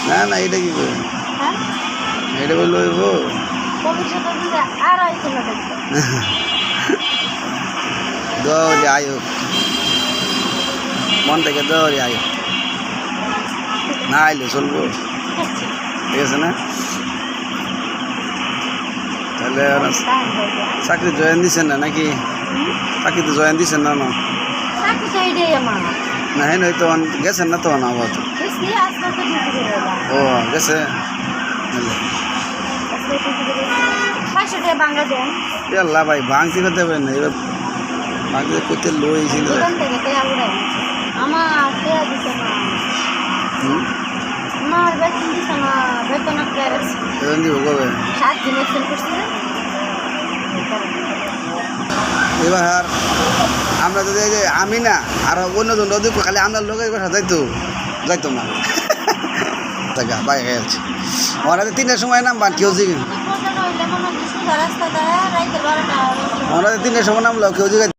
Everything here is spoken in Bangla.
না না এটা কি করে এটা বললো দৌড়ে আয়ো মন থেকে দৌড়ে আয়ো না আইলে চলবো ঠিক আছে না তাহলে চাকরি জয়েন দিচ্ছেন না নাকি চাকরিতে জয়েন দিচ্ছেন না না না হ্যাঁ নয় তো গেছেন না তো না আবার ও গেছে আল্লাহ ভাই ভাঙতি করতে পারেন না এবার ভাঙতে করতে লই ছিল এবার আমরা যদি আমি না আর অন্যজন যদি খালি আমরা লোক এবার যাইতো না বাইক গেছে ওরা 3টার সময় নামবান কেউ জিগে ওরা 3টার সময় নামলো কেউ জিগে